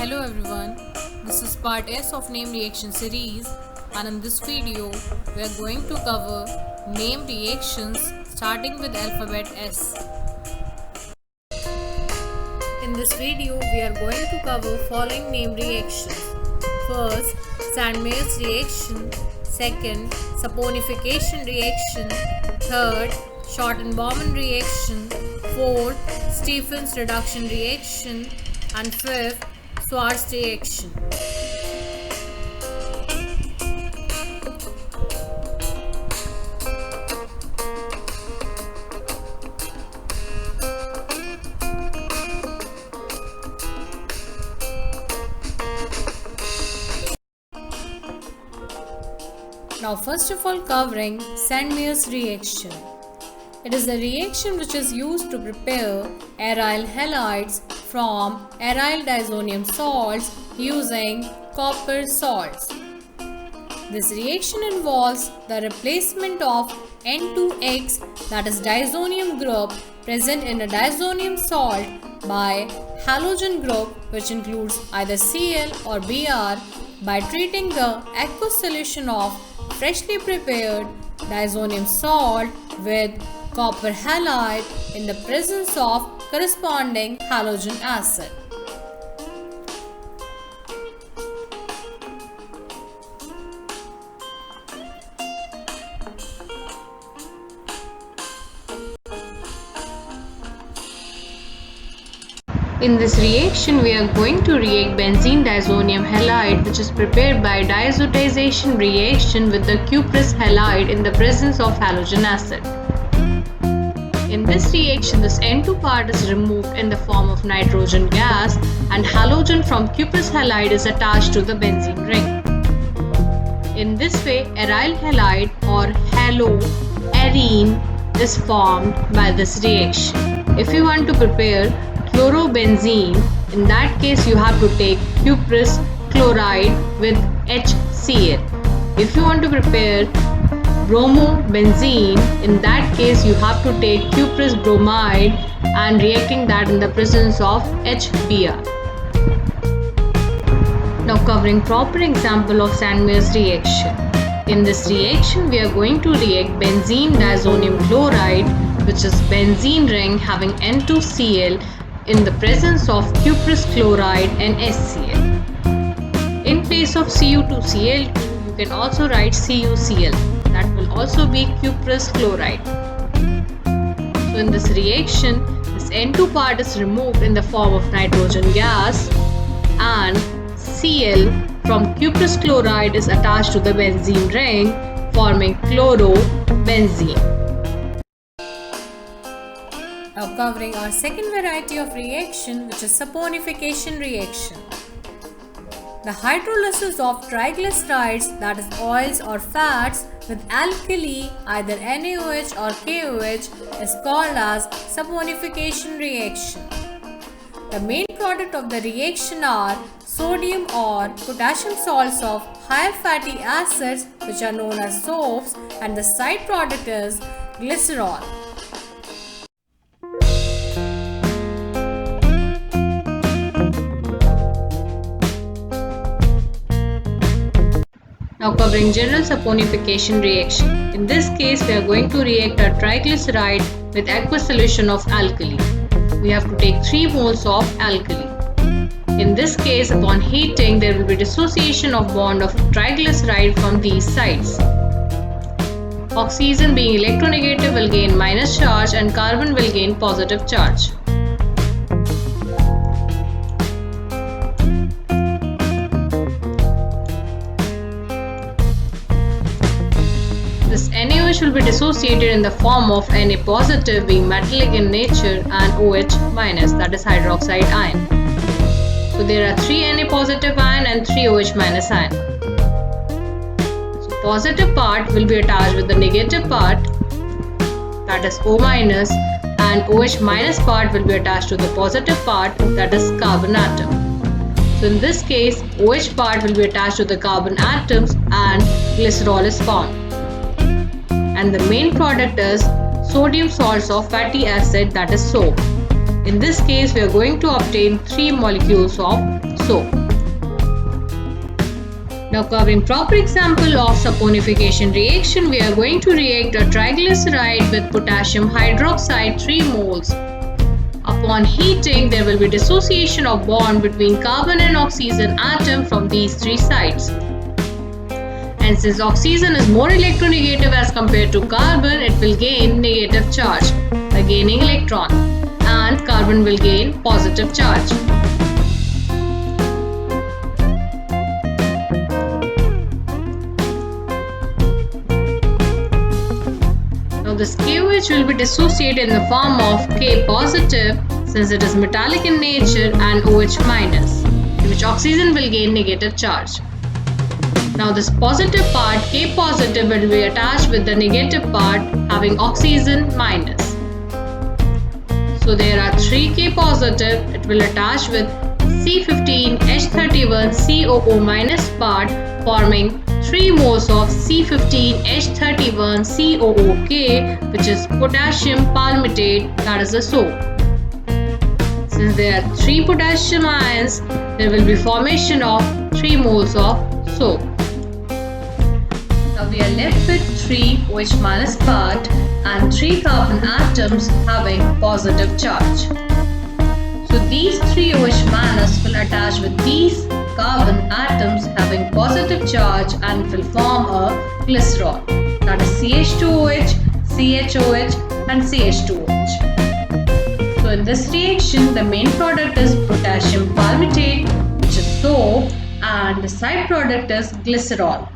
Hello everyone, this is part S of name reaction series, and in this video we are going to cover name reactions starting with alphabet S. In this video we are going to cover following name reactions. First, Sandmeyer's reaction. Second, saponification reaction. Third, Schotten-Baumann reaction. Fourth, Stephens reduction reaction. And fifth, Schwarz reaction. Now first of all, covering Sandmeyer's reaction. It is a reaction which is used to prepare aryl halides from aryl diazonium salts using copper salts. This reaction involves the replacement of N2X, that is diazonium group present in a diazonium salt, by halogen group which includes either Cl or Br, by treating the aqueous solution of freshly prepared diazonium salt with copper halide in the presence of corresponding halogen acid. In this reaction, we are going to react benzene diazonium halide, which is prepared by diazotization reaction with the cuprous halide in the presence of halogen acid. In this reaction, this N2 part is removed in the form of nitrogen gas, and halogen from cuprous halide is attached to the benzene ring. In this way, aryl halide or haloarine is formed by this reaction. If you want to prepare chlorobenzene, in that case you have to take cuprous chloride with HCl. If you want to prepare bromobenzene, in that case you have to take cuprous bromide and reacting that in the presence of HBr. Now covering proper example of Sandmeyer's reaction. In this reaction we are going to react benzene diazonium chloride, which is benzene ring having N2Cl in the presence of cuprous chloride and HCl. In place of Cu2Cl2, you can also write CuCl. That will also be cuprous chloride. So in this reaction, this N2 part is removed in the form of nitrogen gas, and Cl from cuprous chloride is attached to the benzene ring, forming chlorobenzene. Now covering our second variety of reaction, which is saponification reaction. The hydrolysis of triglycerides, that is oils or fats, with alkali, either NaOH or KOH, is called as saponification reaction. The main product of the reaction are sodium or potassium salts of higher fatty acids, which are known as soaps, and the side product is glycerol. Now covering general saponification reaction. In this case, we are going to react a triglyceride with aqueous solution of alkali. We have to take 3 moles of alkali. In this case, upon heating, there will be dissociation of bond of triglyceride from these sides. Oxygen, being electronegative, will gain minus charge and carbon will gain positive charge. This NaOH will be dissociated in the form of Na positive, being metallic in nature, and OH minus, that is hydroxide ion. So there are 3 Na positive ion and 3 OH minus ion. So positive part will be attached with the negative part, that is O minus, and OH minus part will be attached to the positive part, that is carbon atom. So in this case, OH part will be attached to the carbon atoms and glycerol is formed. And the main product is sodium salts of fatty acid, that is soap. In this case, we are going to obtain 3 molecules of soap. Now covering proper example of saponification reaction, we are going to react a triglyceride with potassium hydroxide 3 moles. Upon heating, there will be dissociation of bond between carbon and oxygen atom from these 3 sides. And since oxygen is more electronegative as compared to carbon, it will gain negative charge by gaining electron, and carbon will gain positive charge. Now this KOH will be dissociated in the form of K positive since it is metallic in nature, and OH minus, in which oxygen will gain negative charge. Now this positive part K positive will be attached with the negative part having oxygen minus. So there are 3 K positive, it will attach with C15H31 COO minus part, forming 3 moles of C15H31 COOK, which is potassium palmitate, that is the soap. Since there are 3 potassium ions, there will be formation of 3 moles of soap. Now we are left with 3 OH minus part and 3 carbon atoms having positive charge. So these 3 OH minus will attach with these carbon atoms having positive charge and will form a glycerol, that is CH2OH, CHOH and CH2OH. So in this reaction, the main product is potassium palmitate, which is soap, and the side product is glycerol.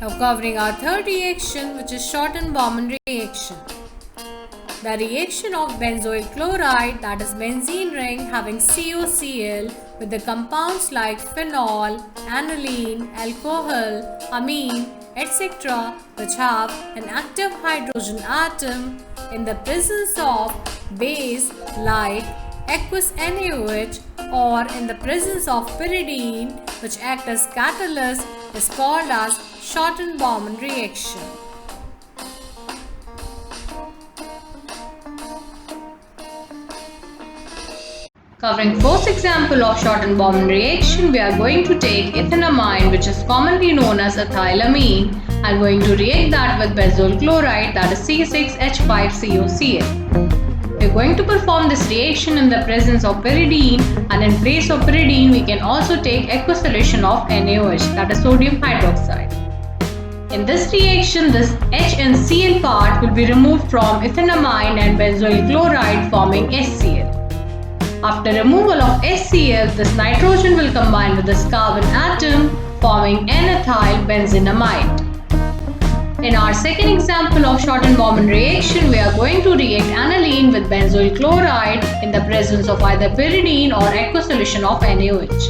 Now covering our third reaction, which is Schotten-Baumann reaction. The reaction of benzoyl chloride, that is benzene ring having COCl with the compounds like phenol, aniline, alcohol, amine, etc., which have an active hydrogen atom in the presence of base like aqueous NaOH, or in the presence of pyridine, which act as catalyst, is called as Schotten-Baumann reaction. Covering fourth example of Schotten-Baumann reaction, we are going to take ethanamine, which is commonly known as ethylamine, and going to react that with benzoyl chloride, that is C6H5COCl. We are going to perform this reaction in the presence of pyridine, and in place of pyridine we can also take aqueous solution of NaOH, that is sodium hydroxide. In this reaction, this H and Cl part will be removed from ethanamine and benzoyl chloride, forming HCl. After removal of HCl, this nitrogen will combine with this carbon atom, forming N-ethyl benzenamide. In our second example of Schotten-Baumann reaction, we are going to react aniline with benzoyl chloride in the presence of either pyridine or aqueous solution of NaOH.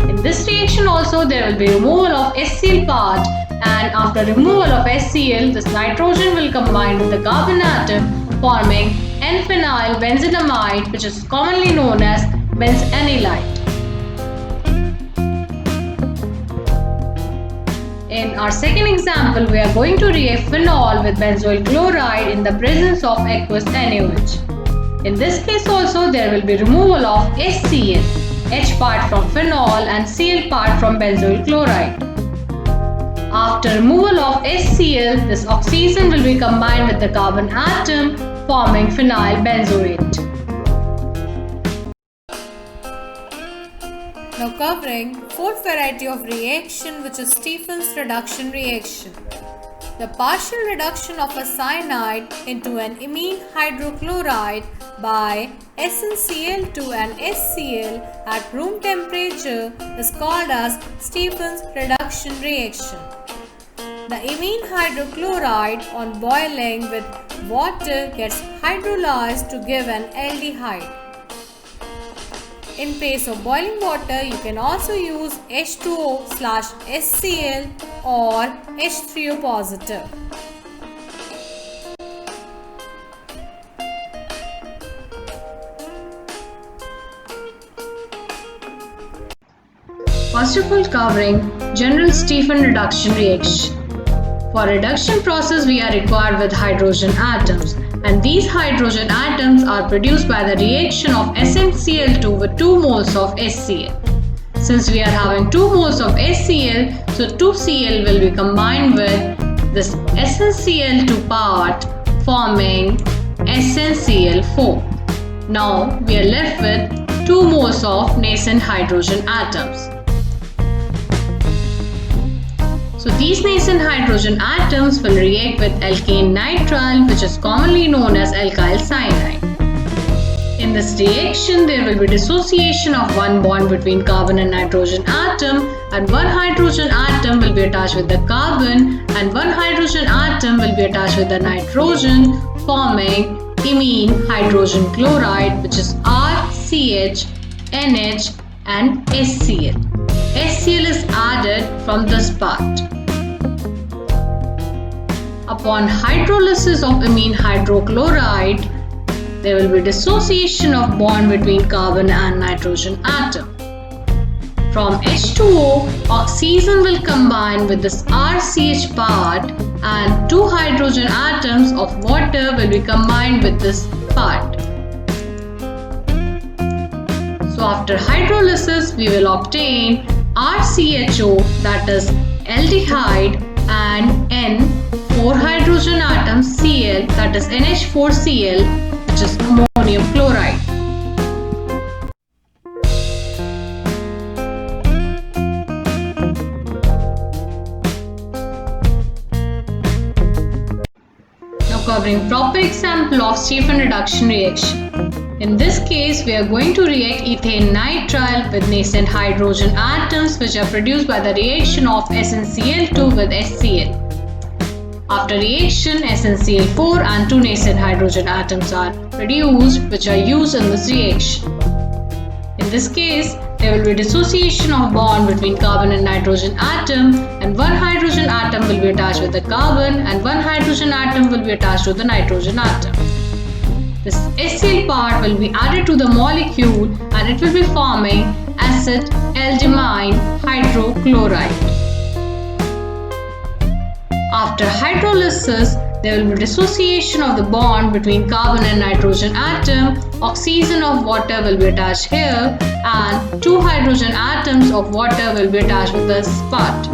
In this reaction also, there will be removal of HCl part, and after removal of HCl, this nitrogen will combine with the carbon atom, forming N-phenyl benzenamide, which is commonly known as benzenylite. In our second example, we are going to react phenol with benzoyl chloride in the presence of aqueous NaOH. In this case also, there will be removal of HCl, H part from phenol and Cl part from benzoyl chloride. After removal of HCl, this oxygen will be combined with the carbon atom, forming phenyl benzoate. Now covering fourth variety of reaction, which is Stephen's reduction reaction. The partial reduction of a cyanide into an imine hydrochloride by SnCl to an HCl at room temperature is called as Stephen's reduction reaction. The imine hydrochloride on boiling with water gets hydrolyzed to give an aldehyde. In place of boiling water, you can also use H2O/HCl or H3O positive. First of all, covering general Stephen reduction reaction. For reduction process, we are required with hydrogen atoms, and these hydrogen atoms are produced by the reaction of SnCl2 with 2 moles of HCl. Since we are having 2 moles of HCl, so 2Cl will be combined with this SnCl2 part, forming SnCl4. Now we are left with 2 moles of nascent hydrogen atoms. So these nascent hydrogen atoms will react with alkane nitrile, which is commonly known as alkyl cyanide. In this reaction, there will be dissociation of one bond between carbon and nitrogen atom, and one hydrogen atom will be attached with the carbon and one hydrogen atom will be attached with the nitrogen, forming imine hydrogen chloride, which is RCH, NH and HCl. HCl is added from this part. Upon hydrolysis of imine hydrochloride, there will be dissociation of bond between carbon and nitrogen atom. From H2O, oxygen will combine with this RCH part and 2 hydrogen atoms of water will be combined with this part. So after hydrolysis, we will obtain RCHO, that is aldehyde, and N 4 hydrogen atoms Cl, that is NH4Cl, which is ammonium chloride. Now covering proper example of Stephen reduction reaction. In this case, we are going to react ethane nitrile with nascent hydrogen atoms which are produced by the reaction of SnCl2 with HCl. After reaction, SnCl4 and 2 nascent hydrogen atoms are produced which are used in this reaction. In this case, there will be dissociation of bond between carbon and nitrogen atom, and one hydrogen atom will be attached with the carbon and one hydrogen atom will be attached to the nitrogen atom. This HCl part will be added to the molecule and it will be forming acetaldimine hydrochloride. After hydrolysis, there will be dissociation of the bond between carbon and nitrogen atom, oxygen of water will be attached here and 2 hydrogen atoms of water will be attached with this part.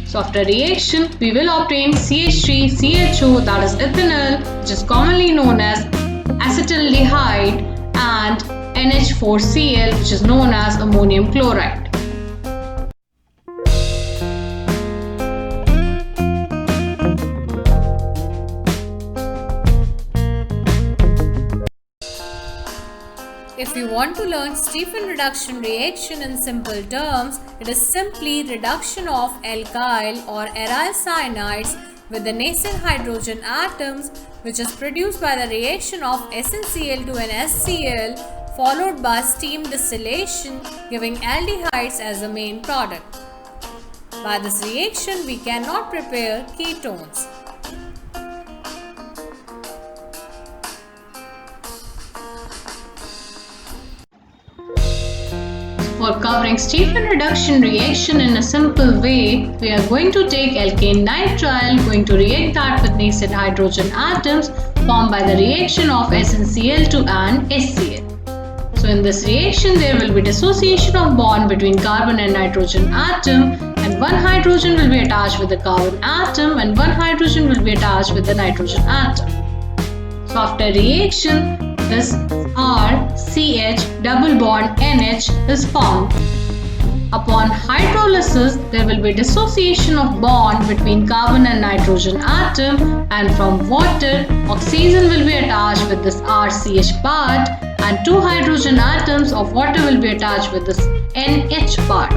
So after reaction, we will obtain CH3CHO, that is ethanol, which is commonly known as acetaldehyde, and NH4Cl, which is known as ammonium chloride. If you want to learn Stephen reduction reaction in simple terms, it is simply reduction of alkyl or aryl cyanides with the nascent hydrogen atoms, which is produced by the reaction of SnCl2 and HCl followed by steam distillation, giving aldehydes as the main product. By this reaction, we cannot prepare ketones. For covering Stephen reduction reaction in a simple way, we are going to take alkane nitrile, going to react that with nascent hydrogen atoms formed by the reaction of SnCl2 and HCl. So in this reaction, there will be dissociation of bond between carbon and nitrogen atom, and one hydrogen will be attached with the carbon atom and one hydrogen will be attached with the nitrogen atom. So after reaction, this RCH double bond NH is formed. Upon hydrolysis, there will be dissociation of bond between carbon and nitrogen atom, and from water, oxygen will be attached with this RCH part and 2 hydrogen atoms of water will be attached with this NH part.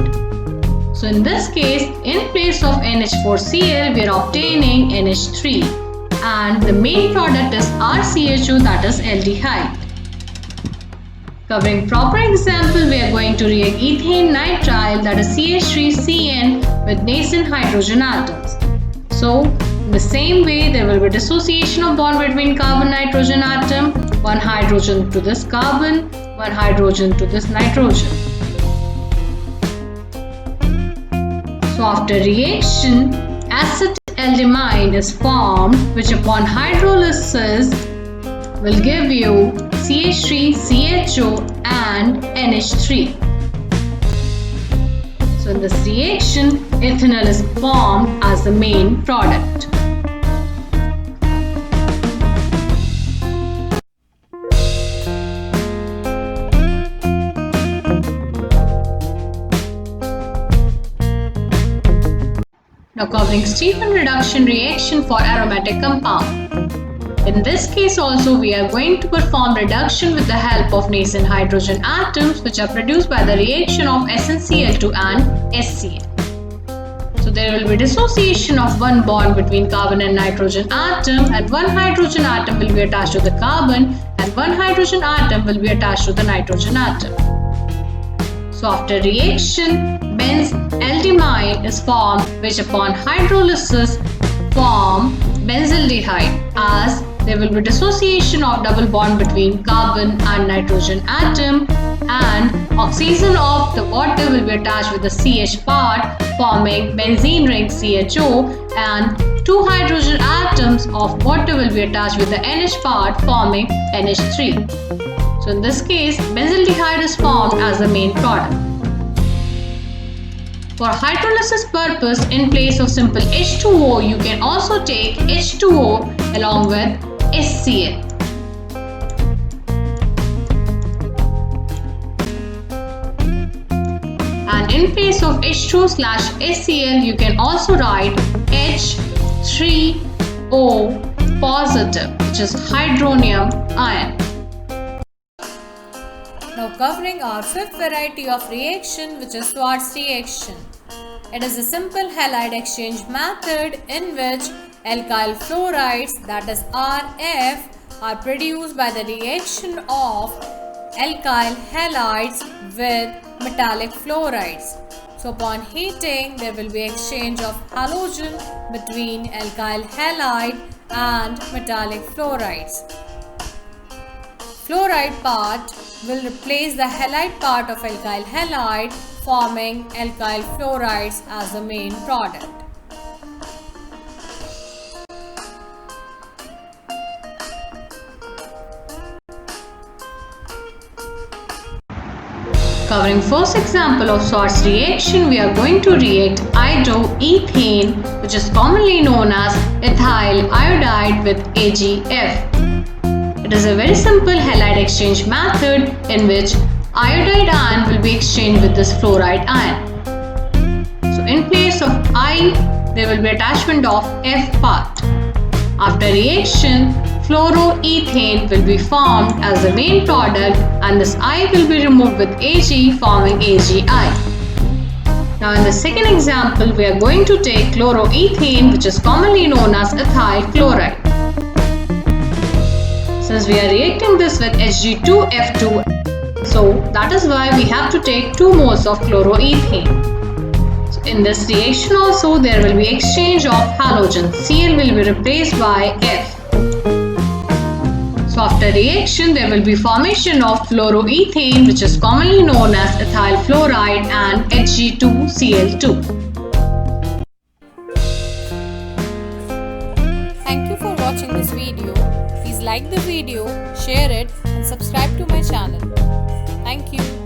So in this case, in place of NH4Cl, we are obtaining NH3. And the main product is RCHO, that is aldehyde. Covering proper example, we are going to react ethane nitrile, that is CH3CN, with nascent hydrogen atoms. So in the same way, there will be dissociation of bond between carbon-nitrogen atom, one hydrogen to this carbon, one hydrogen to this nitrogen. So after reaction, acetaldehyde is formed, which upon hydrolysis will give you CH3, CHO and NH3. So in this reaction, ethanol is formed as the main product. Now covering Stephen reduction reaction for aromatic compound. In this case also we are going to perform reduction with the help of nascent hydrogen atoms which are produced by the reaction of SnCl2 and SCl. So there will be dissociation of one bond between carbon and nitrogen atom, and one hydrogen atom will be attached to the carbon and one hydrogen atom will be attached to the nitrogen atom. So after reaction, benzaldehyde is formed, which upon hydrolysis form benzaldehyde, as there will be dissociation of double bond between carbon and nitrogen atom, and oxygen of the water will be attached with the CH part forming benzene ring CHO, and two hydrogen atoms of water will be attached with the NH part forming NH3. So in this case, benzaldehyde is formed as the main product. For hydrolysis purpose, in place of simple H2O, you can also take H2O along with HCl. And in place of H2O/HCl, you can also write H3O positive, which is hydronium ion. Now covering our fifth variety of reaction, which is Schwarz reaction. It is a simple halide exchange method in which alkyl fluorides, that is RF, are produced by the reaction of alkyl halides with metallic fluorides. So upon heating, there will be exchange of halogen between alkyl halide and metallic fluorides. Fluoride part will replace the halide part of alkyl halide, forming alkyl fluorides as the main product. Covering first example of Schwarz reaction, we are going to react iodoethane, which is commonly known as ethyl iodide, with AgF. It is a very simple halide exchange method in which iodide ion will be exchanged with this fluoride ion. So in place of I, there will be attachment of F part. After reaction, fluoroethane will be formed as the main product, and this I will be removed with Ag, forming AgI. Now in the second example, we are going to take chloroethane, which is commonly known as ethyl chloride. Since we are reacting this with Hg2F2, so that is why we have to take 2 moles of chloroethane. So in this reaction also, there will be exchange of halogen. Cl will be replaced by F. So after reaction, there will be formation of fluoroethane, which is commonly known as ethyl fluoride, and Hg2Cl2. Thank you for watching this video. Please like the video, share it and subscribe to my channel. Thank you.